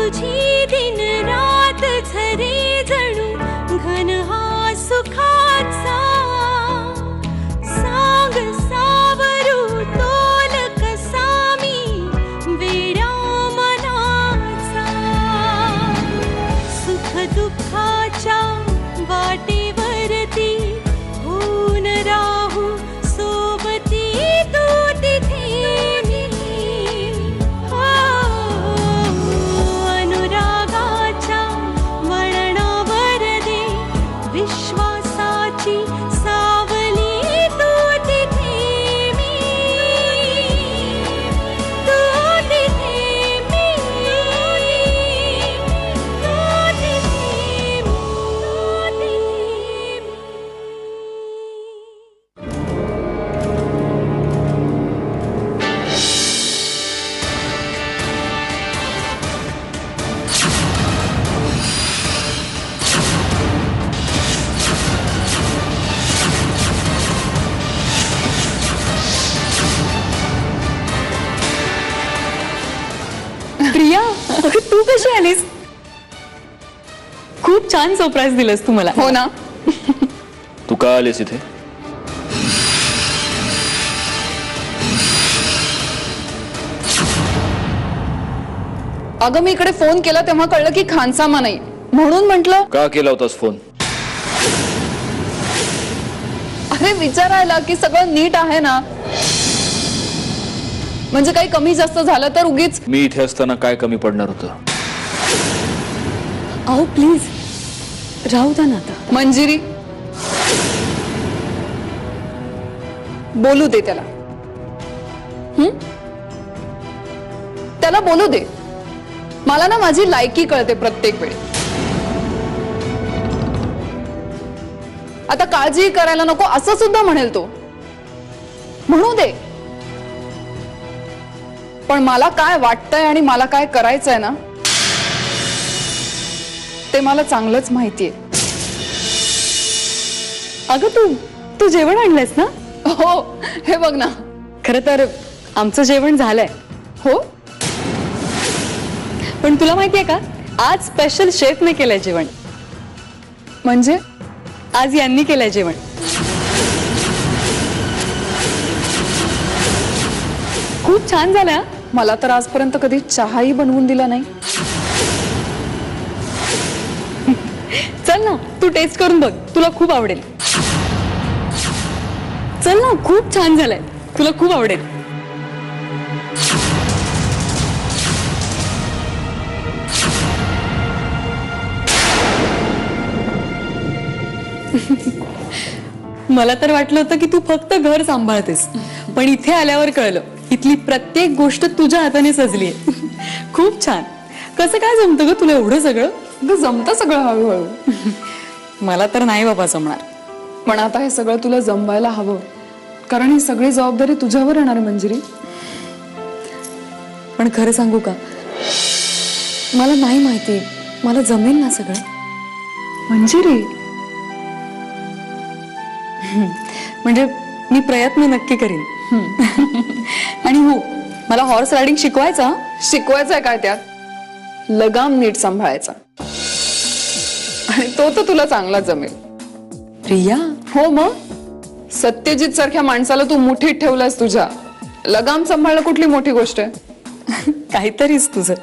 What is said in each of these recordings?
तुझी दिन रात झरे जणू घन हा सुखाचा सांग सावरू तोल कसा मी वेड्या मनाचा सुख दुःखाच्या वाटेवरती होऊन राहू सोबती तू तिथे मी हो अनुरागाच्या वळणावर दे विश्वासाची सावली तू तिथे मी तू तिथे मी तू तिथे प्रिया, अगं तू कशी आलीस? खूप छान सरप्राईज दिलंस तू मला. हो ना. तू का आलीस इथे? अगं मी इकडे फोन केला तेव्हा कळलं की खानसामा नाही, म्हणून म्हटलं. का केला होतास फोन? अरे विचारायला की सगळं नीट आहे ना, म्हणजे काही कमी जास्त झालं तर उगीच. मी इथे असताना काय कमी पडणार होतं? अहो प्लीज राहू द्या ना आता. मंजिरी बोलू दे त्याला. त्याला बोलू दे. मला ना माझी लायकी कळते प्रत्येक वेळी. आता काळजी करायला नको असं सुद्धा म्हणेल तो. म्हणू दे. पण मला काय वाटतंय आणि मला काय करायचंय ना ते मला चांगलंच माहितीये. अगं तू जेवण आणलंयस ना? हो, हे बघ ना. खरं तर आमचं जेवण झालंय. हो, पण तुला माहितीये का, आज स्पेशल शेफने केलंय जेवण. म्हणजे आज यांनी केलंय जेवण. खूप छान झालंय हा. मला तर आजपर्यंत कधी चहाही बनवून दिला नाही. चल ना तू टेस्ट करून बघ, तुला खूप आवडेल. चल ना, खूप छान झालंय, तुला खूप आवडेल. मला तर वाटलं होतं की तू फक्त घर सांभाळतेस, पण इथे आल्यावर कळलं इथली प्रत्येक गोष्ट तुझ्या हाताने सजलीये. खूप छान. कसं काय जमतं ग तुला एवढं सगळं? जमतं सगळं हळूहळू. मला तर नाही बाबा जमणार. पण आता हे सगळं तुला जमवायला हवं, कारण ही सगळी जबाबदारी तुझ्यावर येणार आहे मंजिरी. पण खरं सांगू का, मला नाही माहिती मला जमेल ना सगळं. मंजिरी म्हणजे मी प्रयत्न नक्की करीन. आणि हो, मला हॉर्स रायडिंग शिकवायचा. शिकवायचंय काय त्यात? लगाम नीट सांभाळायचा, आणि तो तर तुला चांगला जमेल. प्रिया, हो मग. सत्यजित सारख्या माणसाला तू मुठीत ठेवलास तुझ्या. लगाम सांभाळणं कुठली मोठी गोष्ट आहे? काहीतरीच तुझं.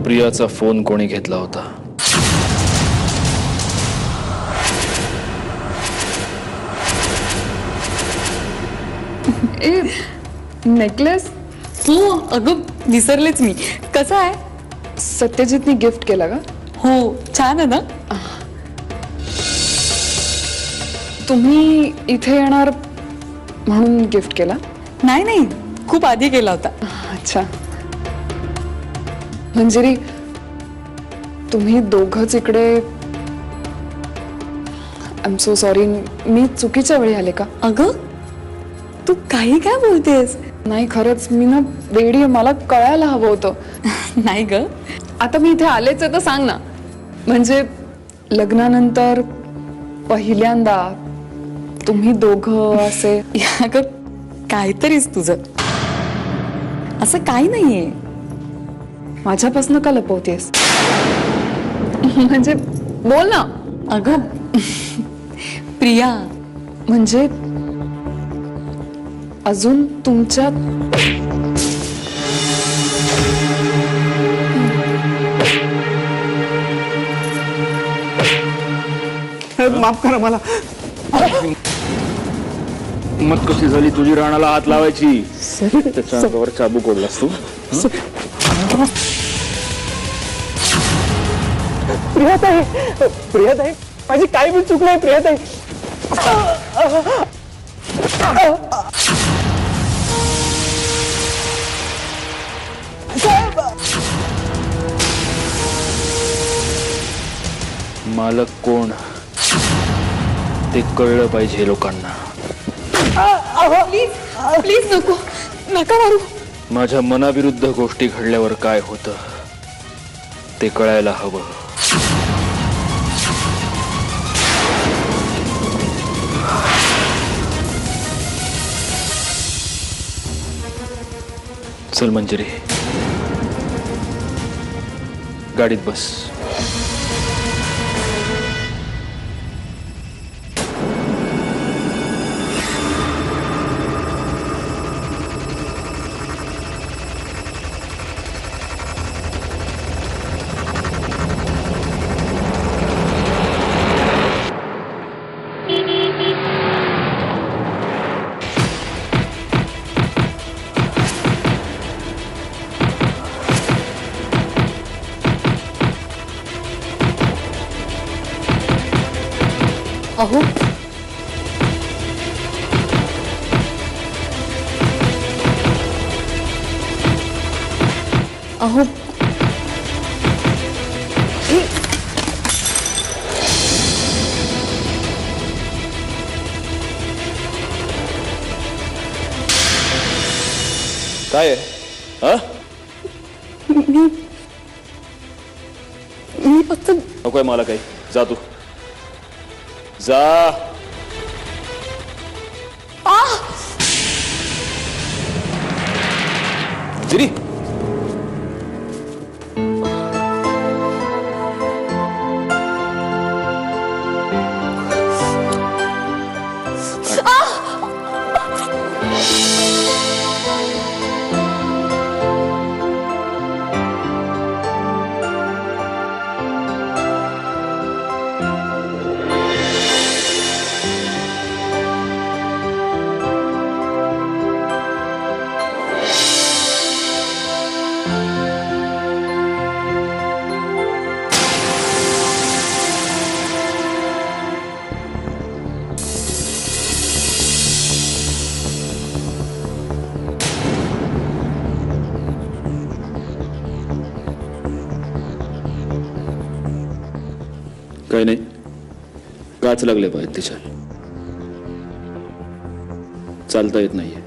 प्रियाचा फोन कोणी घेतला होता? ए नेकलेस. हो अगं विसरलेच मी. कसं आहे? सत्यजितनी गिफ्ट केला का? हो, छान आहे ना. तुम्ही इथे येणार म्हणून गिफ्ट केला? नाही नाही, खूप आधी केला होता. अच्छा. मंजिरी, तुम्ही दोघंच इकडे. I am so sorry. मी चुकीच्या वेळी आले का? अगं तू काही काय बोलतेस? नाही खरंच मी ना वेडी आहे, मला कळायला हवं होतं. नाही ग, आता मी इथे आलेच आहे तर सांग ना. म्हणजे लग्नानंतर पहिल्यांदा तुम्ही दोघं असे अगं काहीतरीच तुझं, असं काही नाहीये. माझ्यापासून का लपवतेस? म्हणजे बोल ना. अगं प्रिया, म्हणजे अजून तुमच्यात माफ करा मला. मत कशी झाली तुझी राणाला हात लावायची? त्याच्या अंगावर चाबूक ओढलास तू. प्रियाताई माझी काही बी चूक नाही प्रियाताई. मालक कोण ते कळलं पाहिजे लोकांना. प्लीज नको, नका मारू. माझ्या मनाविरुद्ध गोष्टी घडल्यावर काय होतं ते कळायला हवं. चल मंजिरी, गाडीत बस. अहो अहो काय आहे? हा? मी फक्त नकोय मला काही. जा तू जा. मंजिरी, काही नाही, काच लागले पाहिजे तिच्या. चालता येत नाहीये.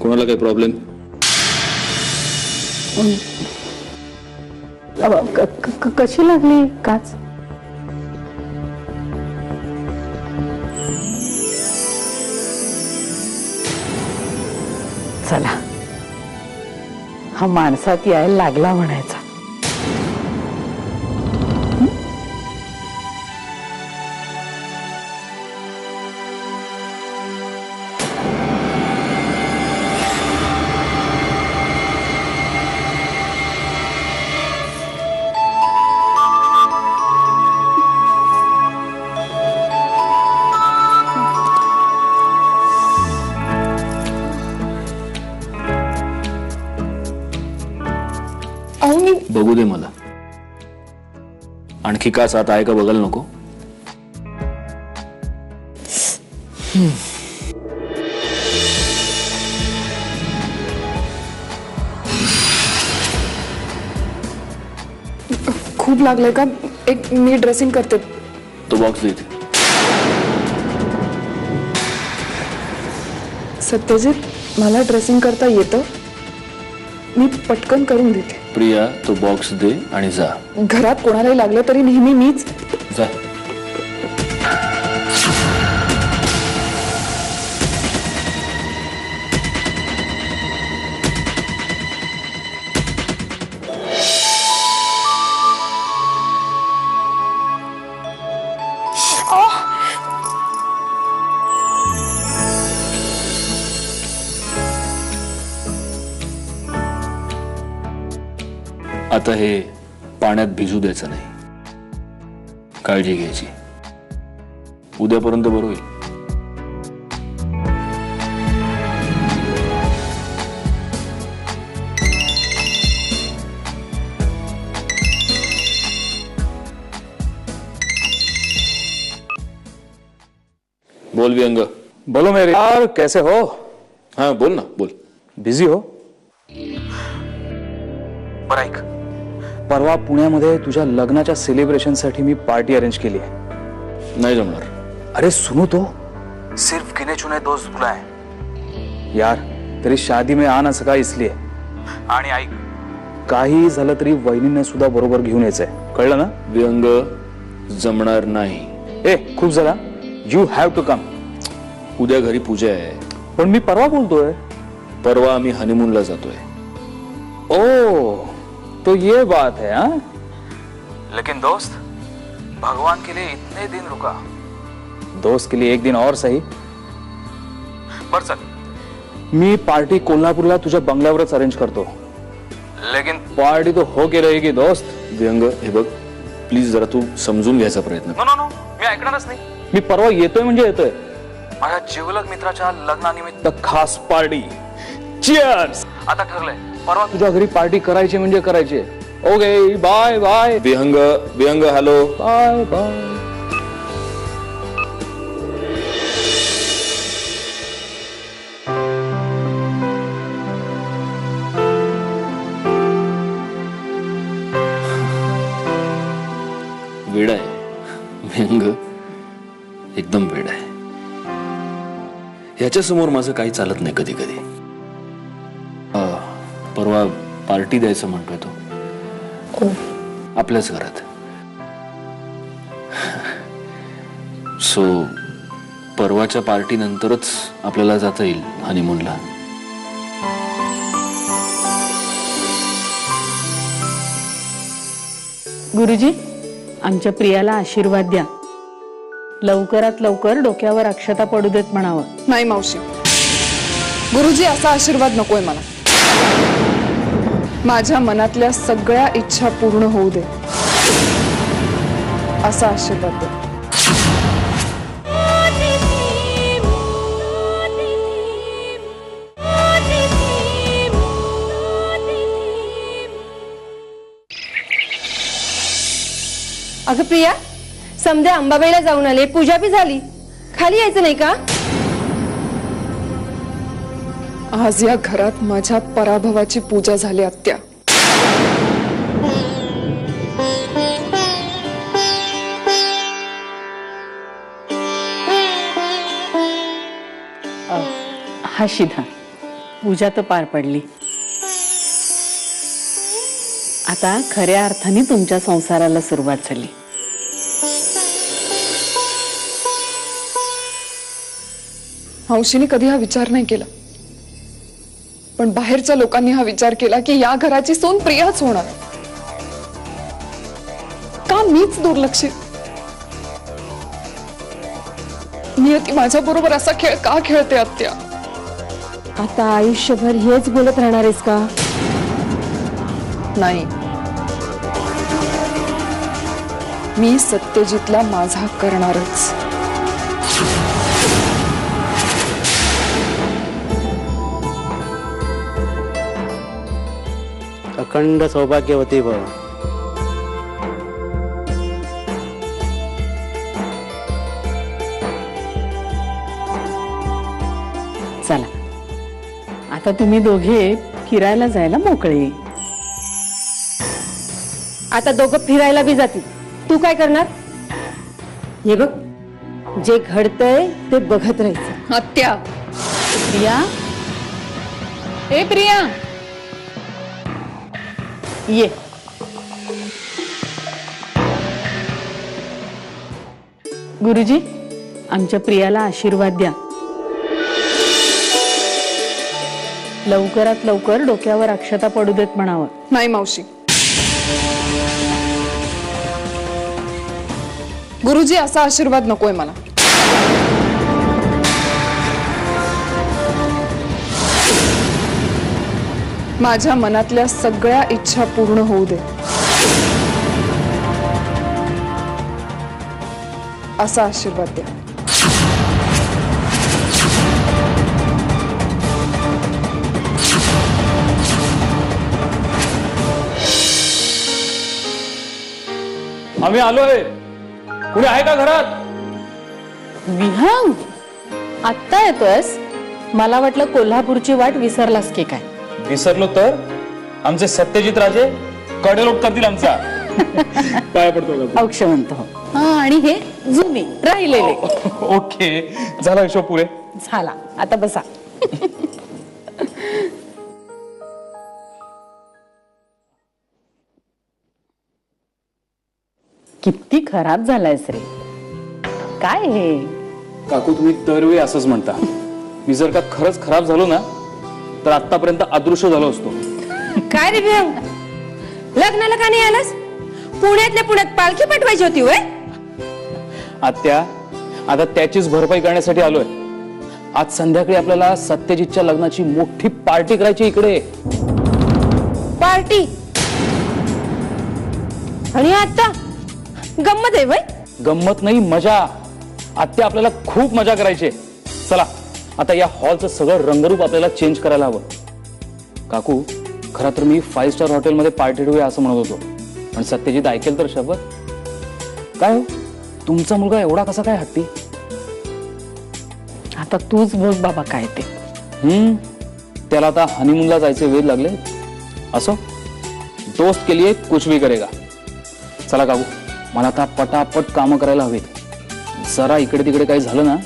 कोणाला काही प्रॉब्लेम? कशी लागली काच? चला, हा माणसात यायला लागला म्हणायचा. बघू दे मला. आणखी काच आता आहे का बघायला नको? खूप लागलंय का? एक मी ड्रेसिंग करते. तो बॉक्स दे इथे. सत्यजित, मला ड्रेसिंग करता येतं? मी पटकन करून देते. प्रिया तो बॉक्स दे आणि जा. घरात कोणालाही लागलं तरी नेहमी मीच. जा. आता हे पाण्यात भिजू द्यायचं नाही. काळजी घ्यायची. उद्यापर्यंत बरं होईल. बोल व्यंग. बोलो मेरे यार, कैसे हो? हा बोल ना, बोल. बिझी हो? बरं ऐक, परवा पुण्यामध्ये तुझ्या लग्नाच्या सेलिब्रेशन साठी मी पार्टी अरेंज केली आहे. नाही जमणार. अरे सुनो तो, सिर्फ गिने चुने दोस्त बुलाए यार. तेरी शादी में आना सका इसलिए. आणि ऐक, काही झालं तरी वहिनीने सुद्धा बरोबर घेऊन यायचंय, कळलं ना? व्यंग जमणार नाही. ए खूप झाला. You have to come. उद्या घरी पूजा आहे. पण मी परवा बोलतोय. परवा आम्ही हनीमूनला जातोय. ओ तो ये बात है. हाँ लेकिन दोस्त, भगवान के लिए इतने दिन रुका, दोस्त के लिए एक दिन और सही. बर चल, मी पार्टी कोल्हापूरला तुझ्या बंगल्यावरच अरेंज करतो. लेकिन पार्टी तो हो के रहेगी दोस्त. व्यंग हे बघ, प्लीज जरा तू समजून घ्यायचा प्रयत्न कर. नो नो नो, मी ऐकणारच नाही. मी परवा येतोय म्हणजे येतोय. माझ्या जिवलग मित्राच्या लग्नानिमित्त खास पार्टी. चिअर्स. आता ठरलंय, परवा तुझ्या घरी पार्टी करायची म्हणजे करायची. Okay bye bye. Vihang Vihang hello. Bye bye. वेड आहे व्यंग, एकदम वेड आहे. ह्याच्या समोर माझं काही चालत नाही कधी कधी. परवा पार्टी द्यायचं म्हणतोय तो आपल्याच घरात. सो परवाच्या पार्टी नंतरच आपल्याला जाता येईल हनीमूनला. गुरुजी, आमच्या प्रियाला आशीर्वाद द्या. लवकरात लवकर डोक्यावर अक्षता पडू देत म्हणावं. नाही मावशी, गुरुजी असा आशीर्वाद नकोय मला. माझ्या मनातल्या सगळ्या इच्छा पूर्ण होऊ दे असा आशीर्वाद दे. अगं प्रिया, समदे अंबाबाईला जाऊन आले, पूजा बी झाली, खाली यायचं नाही का? आज या घरात माझ्या पराभवाची पूजा झाली आत्या. हा शिधा, पूजा तर पार पडली. आता खऱ्या अर्थाने तुमच्या संसाराला सुरुवात झाली. हौशीने कधी हा विचार नाही केला, पण बाहेरच्या लोकांनी हा विचार केला की या घराची सून प्रियाच होणार. का मीच दुर्लक्षित? नियती माझ्या बरोबर असा खेळ का खेळते आत्या? आता आयुष्यभर हेच बोलत राहणार आहेस का? नाही, मी सत्यजितला माझा करणारच. अखंड सौभाग्यवती भव. चला, आता तुम्ही दोघे फिरायला जायला मोकळे. आता दोघं फिरायला बी जातील, तू काय करणार? हे बघ, जे घडतंय ते बघत राहायचं. आत्या, प्रिया, ए प्रिया, ये. गुरुजी, आमच्या प्रियाला आशीर्वाद द्या. लवकरात लवकर डोक्यावर अक्षता पडू देत म्हणावं. नाही मावशी. गुरुजी असा आशीर्वाद नकोय मला. माझ्या मनातल्या सगळ्या इच्छा पूर्ण होऊ दे असा आशीर्वाद द्या. आम्ही आलोय. कुणी आहे का घरात? विहंग, आत्ता येतोयस? मला वाटलं कोल्हापूरची वाट विसरलास की काय. विसरलो तर आमचे सत्यजित राजे कडेलोट करतील आमचा. पाया पडतो का? औक्षवंत हो. हा, आणि हे जुने राहिलेले. ओके, झाला हिशोब पुरे. झाला, आता बसा. किती खराब झालायस रे. काय हे? काकू, तुम्ही दरवेळी असंच म्हणता. मी जर का खरंच खराब झालो ना तर आतापर्यंत अदृश्य झालो असतो. काय रे विहंग, लग्नाला का नाही आलास? पुण्यातल्या पुण्यात पालखी पाठवायची होती वय? आत्या, आता त्याचीच भरपाई करण्यासाठी आलोय. आज संध्याकाळी आपल्याला सत्यजितच्या लग्नाची मोठी पार्टी करायची इकडे. पार्टी? आणि आता गंमत आहे वय? गंमत नाही, मजा. आत्या, आपल्याला खूप मजा करायची. चला, आता या हॉलचं सगळं रंगरूप आपल्याला चेंज करायला हवं. काकू, खरं तर मी 5 स्टार हॉटेलमध्ये पार्टी ठेवूया असं म्हणत होतो, पण सत्यजित ऐकेल तर शपथ. काय हो, तुमचा मुलगा एवढा कसा काय हट्टी? आता तूच बघ बाबा काय ते. त्याला आता हनीमूनला जायचे वेध लागले. असो, दोस्त के लिए कुछ भी करेगा. चला काकू, मला आता पटापट कामं करायला हवीत. जरा इकडे तिकडे काही झालं ना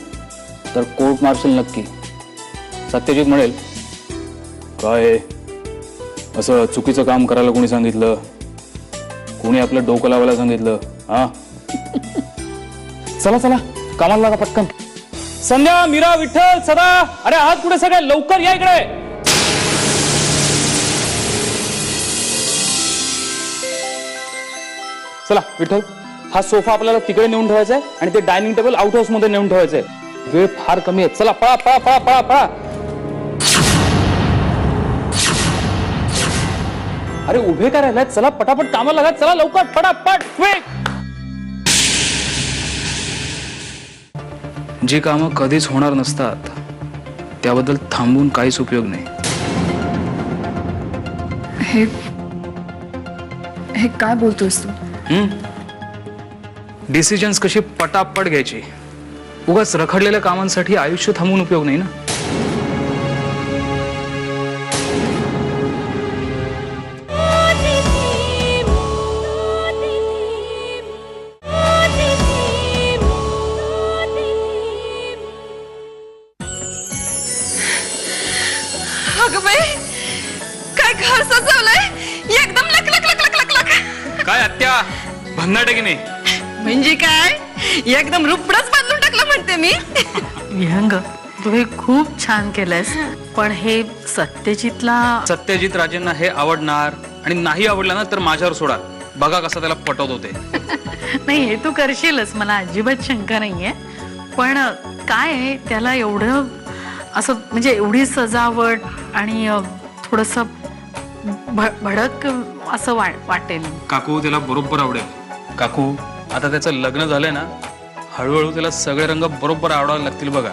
तर कोर्ट मार्शल नक्की. सत्यजित म्हणेल, काय असं चुकीचं काम करायला कोणी सांगितलं? कोणी आपलं डोकं लावायला सांगितलं? हा, चला चला, कामाला लागा पटकन. संध्या, मीरा, विठ्ठल, सदा, अरे आहात कुठे सगळे? लवकर या इकडे. चला विठ्ठल, हा सोफा आपल्याला तिकडे नेऊन ठेवायचा आहे आणि ते डायनिंग टेबल आउट हाऊस मध्ये नेऊन ठेवायचंय. वेळ फार कमी आहे. चला, पळा पळा पळा पळा पळा. अरे उभे काय राहिलात? चला पटापट कामाला लागा. चला लवकर, पटापट. जी कामं कधीच होणार नसतात त्याबद्दल थांबून काहीच उपयोग नाही. हे काय बोलतोयस तू? डिसिजन्स कशी पटापट घ्यायची. उगाच रखडलेल्या कामांसाठी आयुष्य थांबून उपयोग नाही ना. अगं बाई, काय घर सजवलंय एकदम लक लक लक लक लक लक. काय आत्या, भन्नाट की नाही? म्हणजे काय, एकदम रुपडच बांधून टाकलं म्हणते मी. विहंग, तू हे खूप छान केलंयस, पण हे सत्यजित राजेंना हे आवडणार आणि नाही आवडलं ना तर माझ्यावर सोडा. बघा कसं त्याला पटवत होते. नाही, हे तू करशीलच, मला अजिबात शंका नाहीये. पण काय आहे, त्याला एवढं असं म्हणजे एवढी सजावट आणि थोडस भडक असं वाटेल. काकू, त्याला बरोबर आवडेल. काकू, आता त्याचं लग्न झालंय ना, हळूहळू त्याला सगळे रंग बरोबर आवडायला लागतील बघा.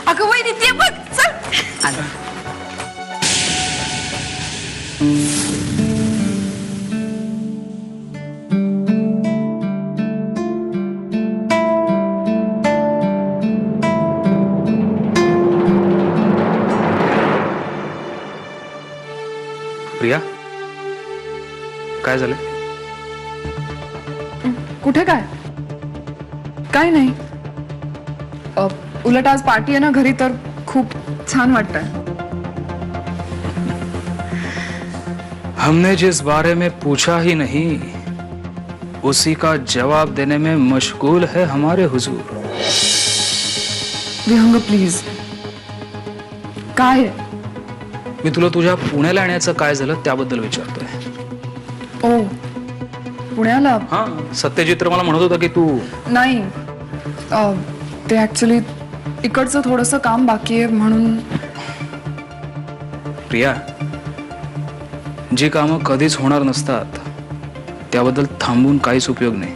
अगं वहिनी, ते बघ, चल. प्रिया, काय झालं? कुठे काय? काय नाही. उलट आज पार्टी आहे ना घरी, तर खूप छान वाटतंय. हमने जिस बारे में पूछा ही नहीं उसी का जवाब देने में मशगूल है हमारे हुजूर। विहंग प्लीज, काय आहे? मी तुला तुझ्या पुण्याला येण्याचं काय झालं त्याबद्दल विचारतोय। ओ पुण्याला हा, सत्यजित तर मला म्हणत होता की तू नाही, ते ऍक्च्युली इकडचं थोडंसं काम बाकी आहे म्हणून. प्रिया, जी कामं कधीच होणार नसतात त्याबद्दल थांबून काहीच उपयोग नाही।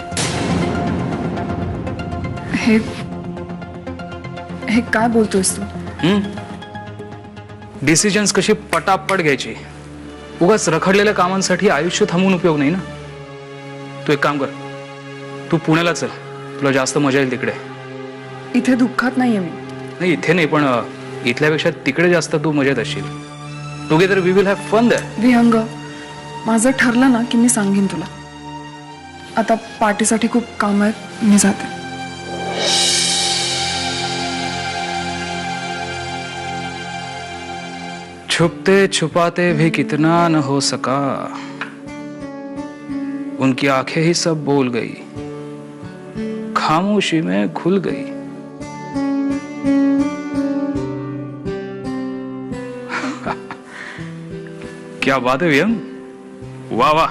हे हे काय बोलतोयस तू? डिसिजन्स कशी पटापट घ्यायची, उगाच रखडलेल्या कामांसाठी आयुष्य थांबून उपयोग नाही ना। तू एक काम कर, तू पुण्याला चल, तुला जास्त मजा येईल तिकडे। इथे दुःखात नाहीये मी. नाही इथे नाही, पण इथल्यापेक्षा तिकडे जास्त तू मजेत असशील। Together we will have fun there. Vihang, माझं ठरलं ना की मी सांगेन तुला. आता पार्टीसाठी खूप काम आहेत, मी जाते. छुपते छुपाते भी कितना न हो सका, उनकी आंखें ही सब बोल गई, खामोशी में घुल गई। क्या बात है वियम, वाह वाह।